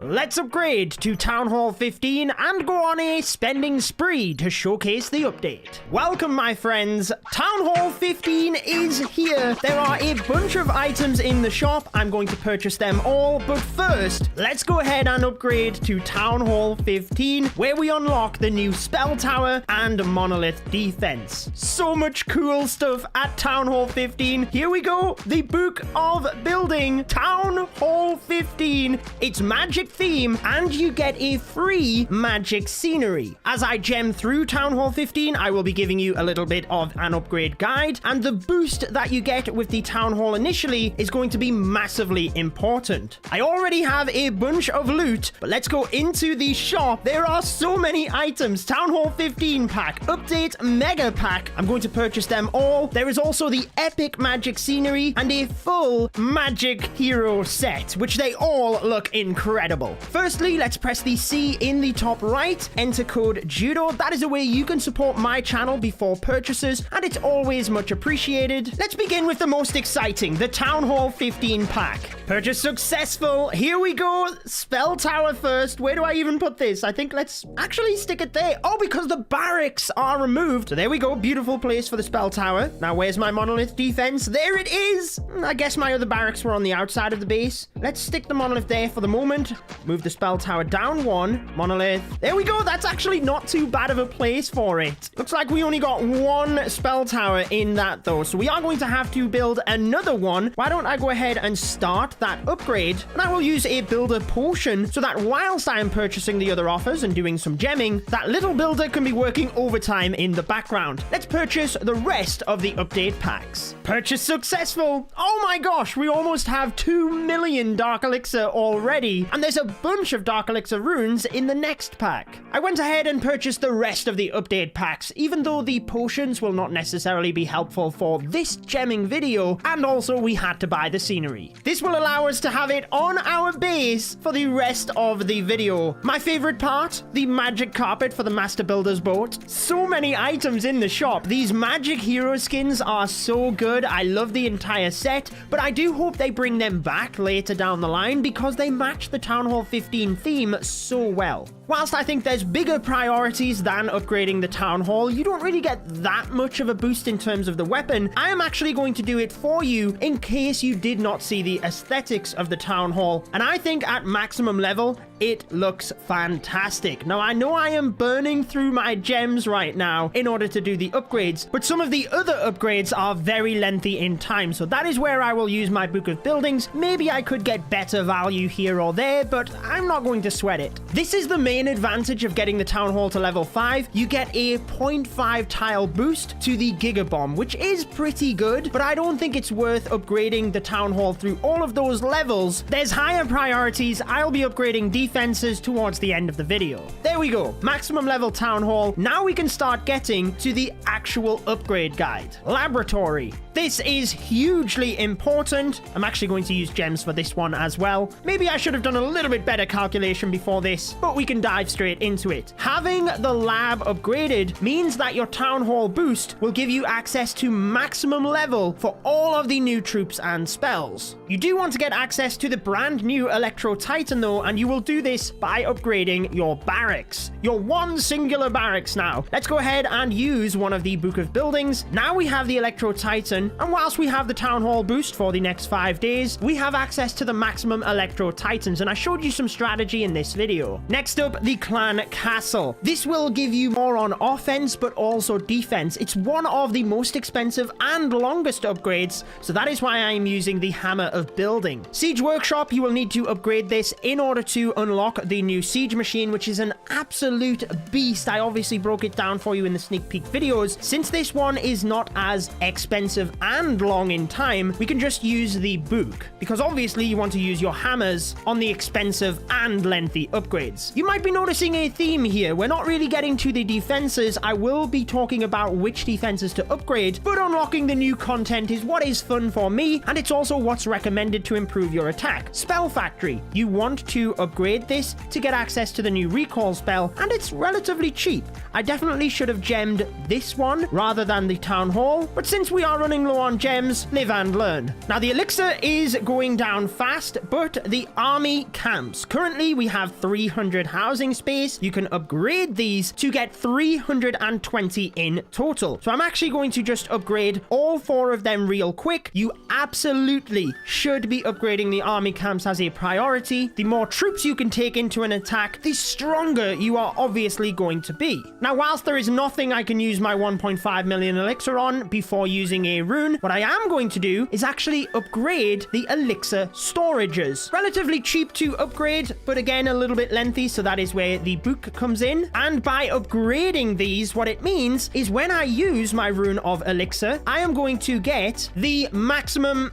Let's upgrade to Town Hall 15 and go on a spending spree to showcase the update. Welcome, my friends. Town Hall 15 is here. There are a bunch of items in the shop. I'm going to purchase them all, but first, let's go ahead and upgrade to Town Hall 15, where we unlock the new Spell Tower and Monolith defense. So much cool stuff at Town Hall 15. Here we go. The Book of Building, Town Hall 15. It's magic theme, and you get a free magic scenery. As I gem through Town Hall 15, I will be giving you a little bit of an upgrade guide, and the boost that you get with the Town Hall initially is going to be massively important. I already have a bunch of loot, but let's go into the shop. There are so many items. Town Hall 15 pack, update mega pack. I'm going to purchase them all. There is also the epic magic scenery and a full magic hero set, which they all look incredible. Firstly, let's press the C in the top right, enter code Judo. That is a way you can support my channel before purchases, and it's always much appreciated. Let's begin with the most exciting, the Town Hall 15 pack. Purchase successful. Here we go. Spell Tower first. Where do I even put this? I think let's actually stick it there. Oh, because the barracks are removed. So there we go. Beautiful place for the Spell Tower. Now, where's my Monolith defense? There it is. I guess my other barracks were on the outside of the base. Let's stick the Monolith there for the moment. Move the Spell Tower down one. Monolith. There we go. That's actually not too bad of a place for it. Looks like we only got one Spell Tower in that, though. So we are going to have to build another one. Why don't I go ahead and start that upgrade, and I will use a builder potion so that whilst I am purchasing the other offers and doing some gemming, that little builder can be working overtime in the background. Let's purchase the rest of the update packs. Purchase successful. Oh my gosh, we almost have 2 million Dark Elixir already, and there's a bunch of Dark Elixir runes in the next pack. I went ahead and purchased the rest of the update packs, even though the potions will not necessarily be helpful for this gemming video, and also we had to buy the scenery. This will allow us to have it on our base for the rest of the video. My favorite part, the magic carpet for the Master Builder's boat. So many items in the shop. These magic hero skins are so good. I love the entire set, but I do hope they bring them back later down the line because they match the Town Hall 15 theme so well. Whilst I think there's bigger priorities than upgrading the Town Hall, you don't really get that much of a boost in terms of the weapon. I am actually going to do it for you in case you did not see the aesthetics of the Town Hall. And I think at maximum level, it looks fantastic. Now, I know I am burning through my gems right now in order to do the upgrades, but some of the other upgrades are very lengthy in time. So that is where I will use my Book of Buildings. Maybe I could get better value here or there, but I'm not going to sweat it. This is the main advantage of getting the Town Hall to level 5. You get a 0.5 tile boost to the Giga Bomb, which is pretty good, but I don't think it's worth upgrading the Town Hall through all of those levels. There's higher priorities. I'll be upgrading defenses towards the end of the video. There we go. Maximum level Town Hall. Now we can start getting to the actual upgrade guide. Laboratory. This is hugely important. I'm actually going to use gems for this one as well. Maybe I should have done a little bit better calculation before this, but we can dive straight into it. Having the lab upgraded means that your Town Hall boost will give you access to maximum level for all of the new troops and spells. You do want to get access to the brand new Electro Titan though, and you will do this by upgrading your barracks. Your one singular barracks now. Let's go ahead and use one of the Book of Buildings. Now we have the Electro Titan, and whilst we have the Town Hall boost for the next 5 days, we have access to the maximum Electro Titans, and I showed you some strategy in this video. Next up, the Clan Castle. This will give you more on offense, but also defense. It's one of the most expensive and longest upgrades, so that is why I am using the Hammer of Building. Siege Workshop, you will need to upgrade this in order to unlock the new Siege Machine, which is an absolute beast. I obviously broke it down for you in the sneak peek videos. Since this one is not as expensive and long in time, we can just use the book, because obviously you want to use your hammers on the expensive and lengthy upgrades. You might might be noticing a theme here. We're not really getting to the defenses. I will be talking about which defenses to upgrade, but unlocking the new content is what is fun for me, and it's also what's recommended to improve your attack. Spell Factory. You want to upgrade this to get access to the new recall spell, and it's relatively cheap. I definitely should have gemmed this one rather than the Town Hall, but since we are running low on gems, live and learn. Now, the elixir is going down fast, but the army camps. Currently, we have 300 housing space. You can upgrade these to get 320 in total. So I'm actually going to just upgrade all 4 of them real quick. You absolutely should be upgrading the army camps as a priority. The more troops you can take into an attack, the stronger you are obviously going to be. Now, whilst there is nothing I can use my 1.5 million elixir on before using a rune, what I am going to do is actually upgrade the elixir storages. Relatively cheap to upgrade, but again, a little bit lengthy, so that is where the book comes in. And by upgrading these, what it means is when I use my rune of elixir, I am going to get the maximum...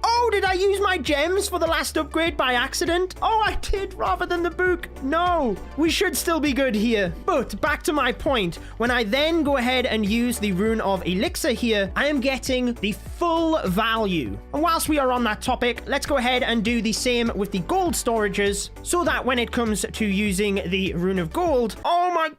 Oh, did I use my gems for the last upgrade by accident? Oh, I did, rather than the book. No, we should still be good here. But back to my point, when I then go ahead and use the rune of elixir here, I am getting the full value. And whilst we are on that topic, let's go ahead and do the same with the gold storages, so that when it comes to using the rune of gold, oh my...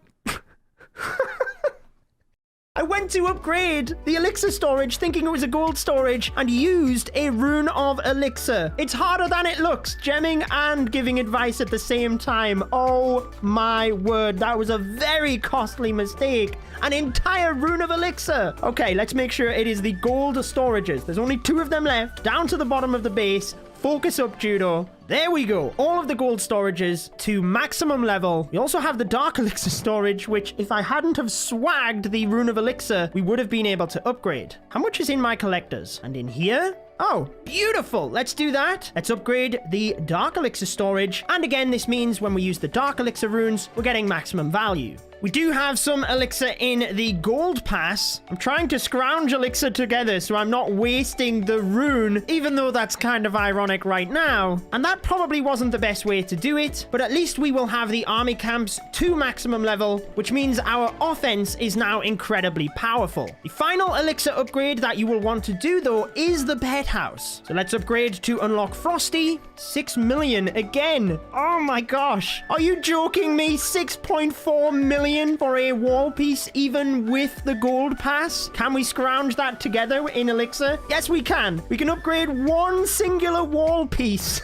I went to upgrade the elixir storage thinking it was a gold storage and used a rune of elixir. It's harder than it looks, gemming and giving advice at the same time. Oh my word, that was a very costly mistake. An entire rune of elixir. Okay, let's make sure it is the gold storages. There's only 2 of them left. Down to the bottom of the base. Focus up, Judo. There we go. All of the gold storages to maximum level. We also have the Dark Elixir storage, which if I hadn't have swagged the Rune of Elixir, we would have been able to upgrade. How much is in my collectors? And in here? Oh, beautiful. Let's do that. Let's upgrade the Dark Elixir storage. And again, this means when we use the Dark Elixir runes, we're getting maximum value. We do have some elixir in the gold pass. I'm trying to scrounge elixir together so I'm not wasting the rune, even though that's kind of ironic right now. And that probably wasn't the best way to do it, but at least we will have the army camps to maximum level, which means our offense is now incredibly powerful. The final elixir upgrade that you will want to do, though, is the pet house. So let's upgrade to unlock Frosty. 6 million again. Oh my gosh. Are you joking me? 6.4 million for a wall piece, even with the gold pass? Can we scrounge that together in elixir? Yes, we can. We can upgrade one singular wall piece.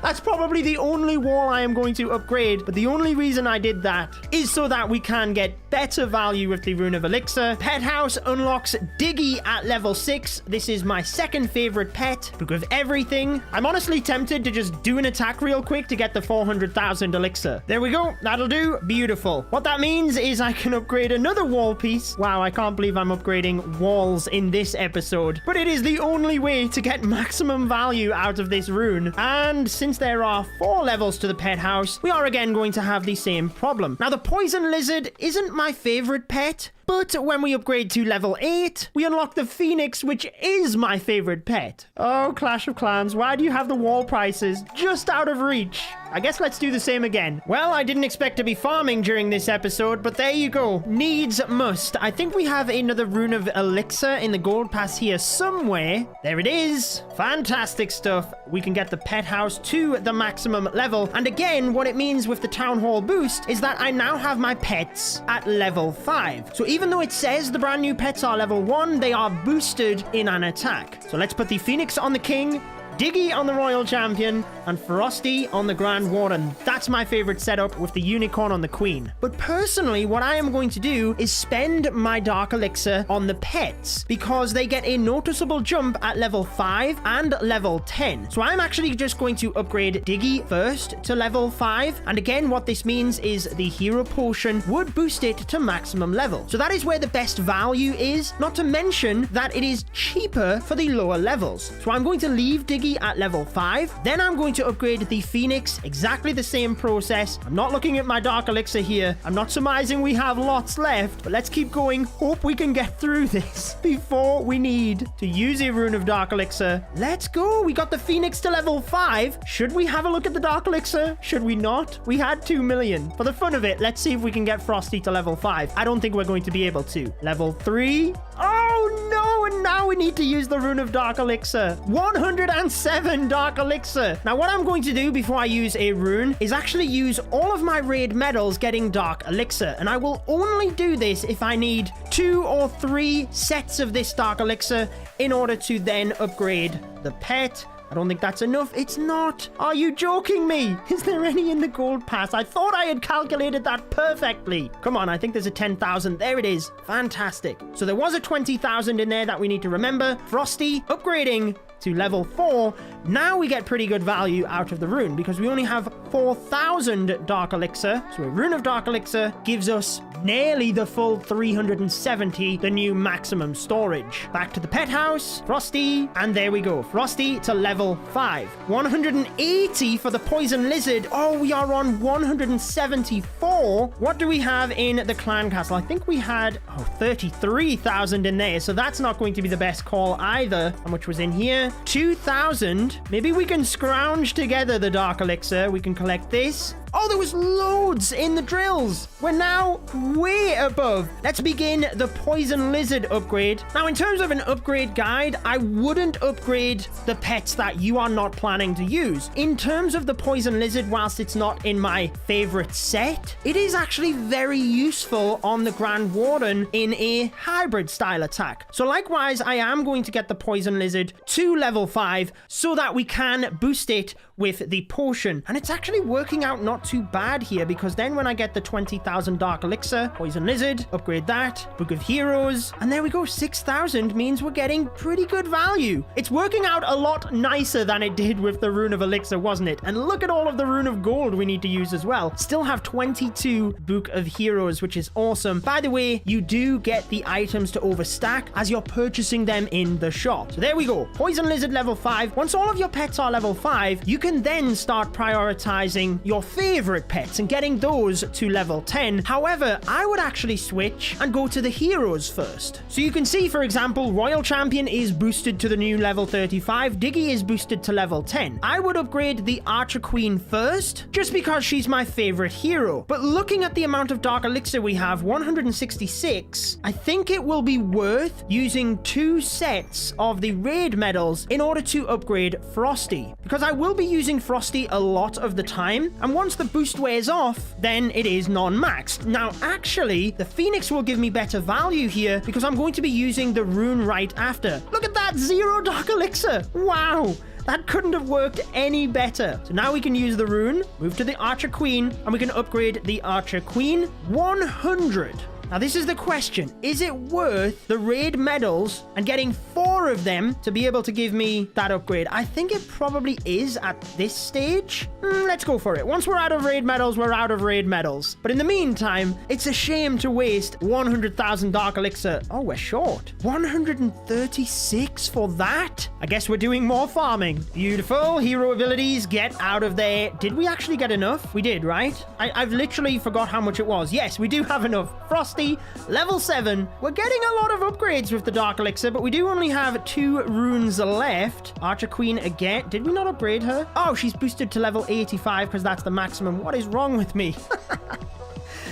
That's probably the only wall I am going to upgrade, but the only reason I did that is so that we can get better value with the Rune of Elixir. Pet House unlocks Diggy at level 6. This is my second favorite pet. Book of Everything. I'm honestly tempted to just do an attack real quick to get the 400,000 elixir. There we go. That'll do. Beautiful. What that means is I can upgrade another wall piece. Wow, I can't believe I'm upgrading walls in this episode, but it is the only way to get maximum value out of this rune. And since there are 4 levels to the pet house, we are again going to have the same problem. Now, the poison lizard isn't my favorite pet, but when we upgrade to level 8, we unlock the Phoenix, which is my favorite pet. Oh, Clash of Clans, why do you have the wall prices just out of reach? I guess let's do the same again. Well, I didn't expect to be farming during this episode, but there you go. Needs must. I think we have another Rune of Elixir in the gold pass here somewhere. There it is. Fantastic stuff. We can get the pet house to the maximum level. And again, what it means with the town hall boost is that I now have my pets at level 5. So even though it says the brand new pets are level 1, they are boosted in an attack. So let's put the Phoenix on the king, Diggy on the Royal Champion, and Frosty on the Grand Warden. That's my favorite setup with the Unicorn on the Queen. But personally, what I am going to do is spend my Dark Elixir on the pets because they get a noticeable jump at level 5 and level 10. So I'm actually just going to upgrade Diggy first to level 5. And again, what this means is the Hero Potion would boost it to maximum level. So that is where the best value is, not to mention that it is cheaper for the lower levels. So I'm going to leave Diggy Diggy at level 5. Then I'm going to upgrade the Phoenix, exactly the same process. I'm not looking at my Dark Elixir here. I'm not surmising we have lots left, but let's keep going. Hope we can get through this before we need to use a rune of Dark Elixir. Let's go. We got the Phoenix to level 5. Should we have a look at the Dark Elixir? Should we not? We had 2 million. For the fun of it, let's see if we can get Frosty to level 5. I don't think we're going to be able to. Level 3. Oh no, and now we need to use the rune of Dark Elixir. 107 Dark Elixir. Now what I'm going to do before I use a rune is actually use all of my raid medals getting Dark Elixir, and I will only do this if I need 2 or 3 sets of this Dark Elixir in order to then upgrade the pet. I don't think that's enough. It's not. Are you joking me? Is there any in the gold pass? I thought I had calculated that perfectly. Come on, I think there's a 10,000. There it is. Fantastic. So there was a 20,000 in there that we need to remember. Frosty upgrading to level 4. Now we get pretty good value out of the rune because we only have 4,000 Dark Elixir. So a rune of Dark Elixir gives us nearly the full 370, the new maximum storage. Back to the pet house, Frosty, and there we go. Frosty to level 5. 180 for the poison lizard. Oh, we are on 174. What do we have in the clan castle? I think we had 33,000 in there, so that's not going to be the best call either. How much was in here? 2,000. Maybe we can scrounge together the Dark Elixir. We can collect this. Oh, there was loads in the drills. We're now way above. Let's begin the poison lizard upgrade. Now, in terms of an upgrade guide, I wouldn't upgrade the pets that you are not planning to use. In terms of the poison lizard, whilst it's not in my favorite set, it is actually very useful on the Grand Warden in a hybrid style attack. So likewise, I am going to get the poison lizard to level 5 so that we can boost it with the potion. And it's actually working out not too bad here, because then when I get the 20,000 Dark Elixir, poison lizard, upgrade that, Book of Heroes, and there we go. 6,000 means we're getting pretty good value. It's working out a lot nicer than it did with the Rune of Elixir, wasn't it? And look at all of the Rune of Gold we need to use as well. Still have 22 Book of Heroes, which is awesome. By the way, you do get the items to overstack as you're purchasing them in the shop. So there we go. Poison lizard level 5. Once all of your pets are level 5, you can then start prioritizing your favorite pets and getting those to level 10. However, I would actually switch and go to the heroes first. So you can see, for example, Royal Champion is boosted to the new level 35. Diggy is boosted to level 10. I would upgrade the Archer Queen first, just because she's my favorite hero. But looking at the amount of Dark Elixir we have, 166, I think it will be worth using 2 sets of the raid medals in order to upgrade Frosty, because I will be using Frosty a lot of the time, and once the boost wears off, then it is non-maxed. Now, actually, the Phoenix will give me better value here because I'm going to be using the rune right after. Look at that, 0 Dark Elixir. Wow. That couldn't have worked any better. So now we can use the rune, move to the Archer Queen, and we can upgrade the Archer Queen 100. Now, this is the question. Is it worth the raid medals and getting 4 of them to be able to give me that upgrade? I think it probably is at this stage. Let's go for it. Once we're out of raid medals, we're out of raid medals. But in the meantime, it's a shame to waste 100,000 Dark Elixir. Oh, we're short. 136 for that? I guess we're doing more farming. Beautiful. Hero abilities, get out of there. Did we actually get enough? We did, right? I've literally forgot how much it was. Yes, we do have enough. Frosty, level 7. We're getting a lot of upgrades with the Dark Elixir, but we do only have 2 runes left. Archer Queen again. Did we not upgrade her? Oh, she's boosted to level 85 because that's the maximum. What is wrong with me?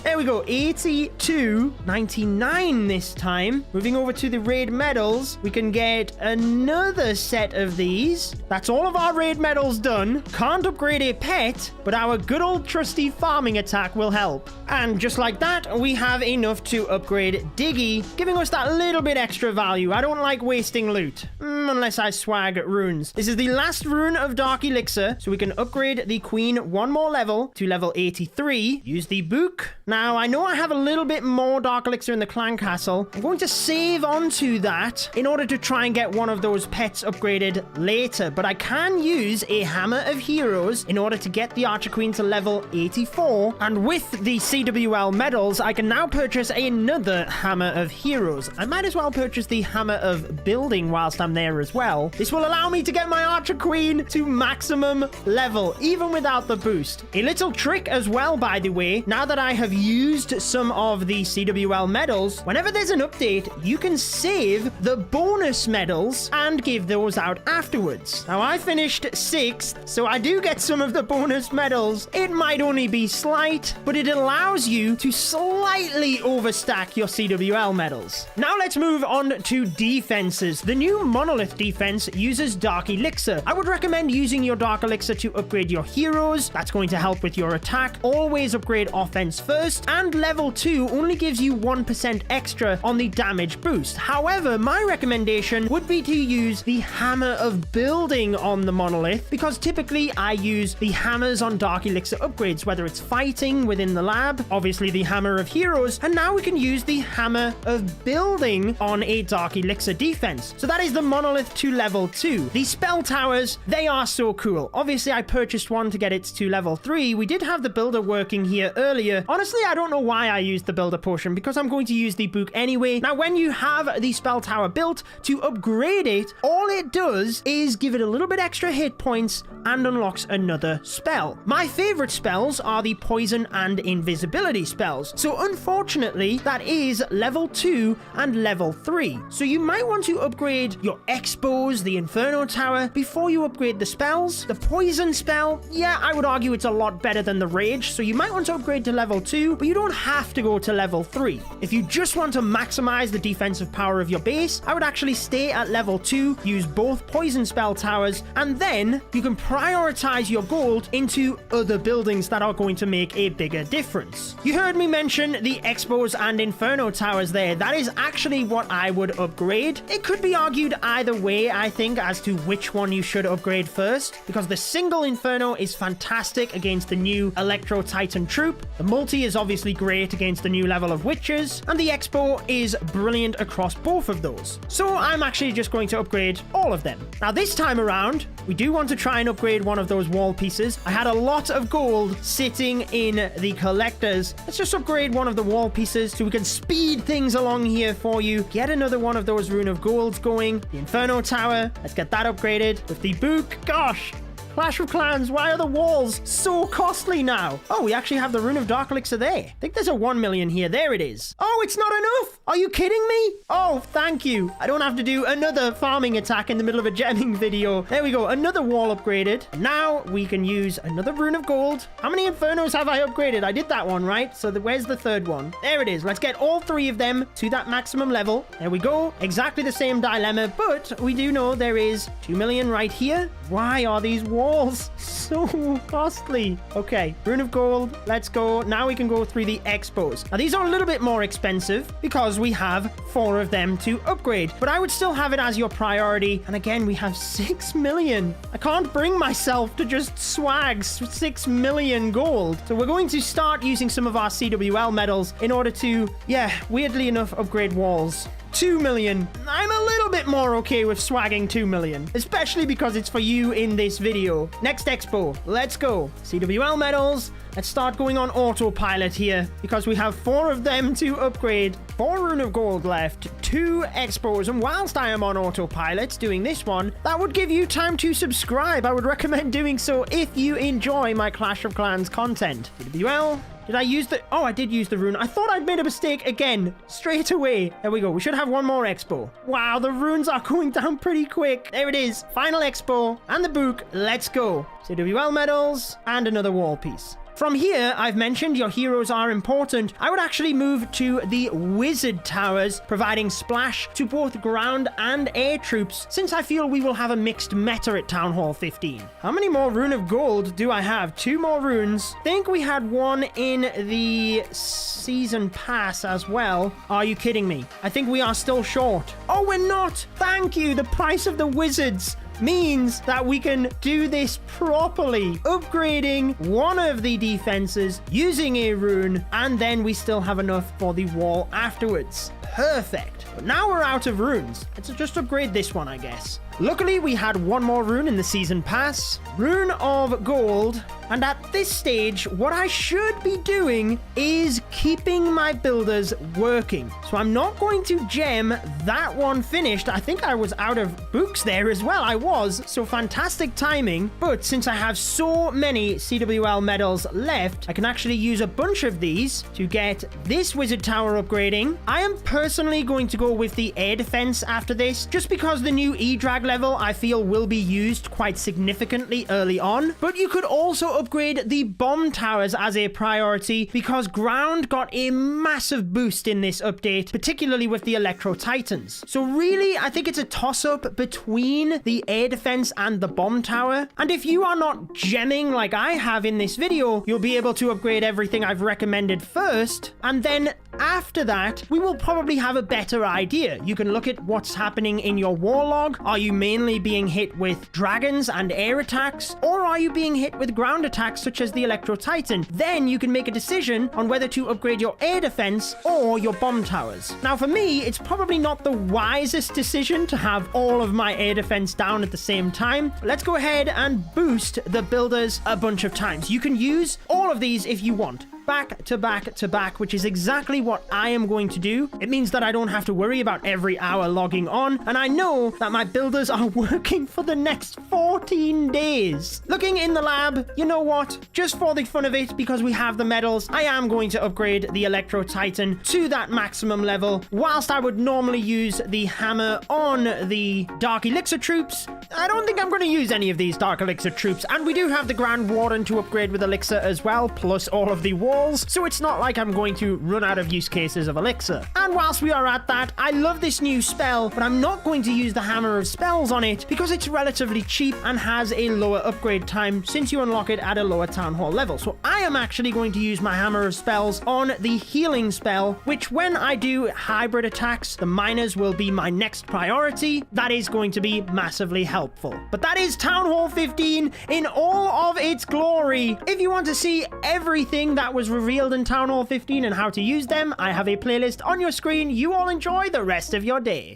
There we go, 82, 99 this time. Moving over to the raid medals, we can get another set of these. That's all of our raid medals done. Can't upgrade a pet, but our good old trusty farming attack will help. And just like that, we have enough to upgrade Diggy, giving us that little bit extra value. I don't like wasting loot, unless I swag runes. This is the last rune of Dark Elixir, so we can upgrade the Queen 1 more level to level 83. Use the book. Now, I know I have a little bit more Dark Elixir in the clan castle. I'm going to save onto that in order to try and get one of those pets upgraded later, but I can use a Hammer of Heroes in order to get the Archer Queen to level 84, and with the CWL medals, I can now purchase another Hammer of Heroes. I might as well purchase the Hammer of Building whilst I'm there as well. This will allow me to get my Archer Queen to maximum level, even without the boost. A little trick as well, by the way, now that I have used some of the CWL medals, whenever there's an update, you can save the bonus medals and give those out afterwards. Now, I finished 6th, so I do get some of the bonus medals. It might only be slight, but it allows you to slightly overstack your CWL medals. Now let's move on to defenses. The new Monolith defense uses Dark Elixir. I would recommend using your Dark Elixir to upgrade your heroes. That's going to help with your attack. Always upgrade offense first, and level 2 only gives you 1% extra on the damage boost. However, my recommendation would be to use the Hammer of Building on the Monolith, because typically I use the hammers on Dark Elixir upgrades, whether it's fighting within the lab, obviously the Hammer of Heroes, and now we can use the Hammer of Building on a Dark Elixir defense. So that is the Monolith to level 2. The Spell Towers, they are so cool. Obviously, I purchased one to get it to level 3. We did have the Builder working here earlier. Honestly, I don't know why I used the Builder potion, because I'm going to use the book anyway. Now, when you have the Spell Tower built, to upgrade it, all it does is give it a little bit extra hit points and unlocks another spell. My favorite spells are the poison and invisibility spells. So unfortunately, that is level 2 and level 3. So you might want to upgrade your Expos, the Inferno Tower, before you upgrade the spells. The poison spell, yeah, I would argue it's a lot better than the rage. So you might want to upgrade to level 2, but you don't have to go to level 3. If you just want to maximize the defensive power of your base, I would actually stay at level 2, use both poison spell towers, and then you can prioritize your gold into other buildings that are going to make a bigger difference. You heard me mention the Expos and Inferno Towers there. That is actually what I would upgrade. It could be argued either way, I think, as to which one you should upgrade first, because the single Inferno is fantastic against the new Electro Titan troop. The multi is obviously great against the new level of witches, and the Expo is brilliant across both of those. So I'm actually just going to upgrade all of them. Now this time around, we do want to try and upgrade one of those wall pieces. I had a lot of gold sitting in the collectors. Let's just upgrade one of the wall pieces so we can speed things along here for you. Get another one of those Rune of Golds going. The Inferno Tower, let's get that upgraded. With the book, gosh, Clash of Clans, why are the walls so costly now? Oh, we actually have the Rune of Dark Elixir there. I think there's a 1 million here. There it is. Oh, it's not enough. Are you kidding me? Oh, thank you. I don't have to do another farming attack in the middle of a gemming video. There we go. Another wall upgraded. Now we can use another Rune of Gold. How many Infernos have I upgraded? I did that one, right? So where's the third one? There it is. Let's get all 3 of them to that maximum level. There we go. Exactly the same dilemma, but we do know there is 2 million right here. Why are these walls so costly? Okay, Rune of Gold, let's go. Now we can go through the Expos. Now these are a little bit more expensive because we have 4 of them to upgrade, but I would still have it as your priority. And again, we have 6 million. I can't bring myself to just swag 6 million gold. So we're going to start using some of our CWL medals in order to, yeah, weirdly enough, upgrade walls. 2 million. I'm a little bit more okay with swagging 2 million, especially because it's for you in this video. Next Expo, let's go. CWL medals. Let's start going on autopilot here because we have 4 of them to upgrade. 4 Rune of Gold left, 2 Expos, and whilst I am on autopilot doing this one, that would give you time to subscribe. I would recommend doing so if you enjoy my Clash of Clans content. CWL. Did I use the... Oh, I did use the rune. I thought I'd made a mistake again. Straight away. There we go. We should have one more Expo. Wow, the runes are going down pretty quick. There it is. Final Expo. And the book. Let's go. CWL medals. And another wall piece. From here, I've mentioned your heroes are important. I would actually move to the Wizard Towers, providing splash to both ground and air troops, since I feel we will have a mixed meta at Town Hall 15. How many more Rune of Gold do I have? 2 more runes. Think we had one in the season pass as well. Are you kidding me? I think we are still short. Oh, we're not. Thank you. The price of the wizards means that we can do this properly, upgrading one of the defenses using a rune, and then we still have enough for the wall afterwards. Perfect. But now we're out of runes. Let's just upgrade this one, I guess. Luckily, we had one more rune in the season pass, Rune of Gold, and at this stage, what I should be doing is keeping my builders working. So I'm not going to gem that one finished. I think I was out of books there as well. I was, so fantastic timing. But since I have so many CWL medals left, I can actually use a bunch of these to get this wizard tower upgrading. I am personally going to go with the air defense after this, just because the new E-Drag level I feel will be used quite significantly early on. But you could also upgrade the bomb towers as a priority because ground got a massive boost in this update, particularly with the Electro Titans. So really, I think it's a toss-up between the air defense and the bomb tower. And if you are not gemming like I have in this video, you'll be able to upgrade everything I've recommended first, and then after that, we will probably have a better idea. You can look at what's happening in your war log. Are you mainly being hit with dragons and air attacks, or are you being hit with ground attacks such as the Electro Titan? Then you can make a decision on whether to upgrade your air defense or your bomb towers. Now for me, it's probably not the wisest decision to have all of my air defense down at the same time. Let's go ahead and boost the builders a bunch of times. You can use all of these if you want. Back to back to back, which is exactly what I am going to do. It means that I don't have to worry about every hour logging on, and I know that my builders are working for the next 14 days. Looking in the lab, you know what? Just for the fun of it, because we have the medals, I am going to upgrade the Electro Titan to that maximum level. Whilst I would normally use the hammer on the Dark Elixir troops, I don't think I'm going to use any of these Dark Elixir troops, and we do have the Grand Warden to upgrade with Elixir as well, plus all of the walls, so it's not like I'm going to run out of use cases of Elixir. And whilst we are at that, I love this new spell, but I'm not going to use the Hammer of Spells on it because it's relatively cheap and has a lower upgrade time since you unlock it at a lower Town Hall level. So I am actually going to use my Hammer of Spells on the healing spell, which when I do hybrid attacks, the miners will be my next priority. That is going to be massively helpful. But that is Town Hall 15 in all of its glory. If you want to see everything that was revealed in Town Hall 15 and how to use them, I have a playlist on your screen. You all enjoy the rest of your day.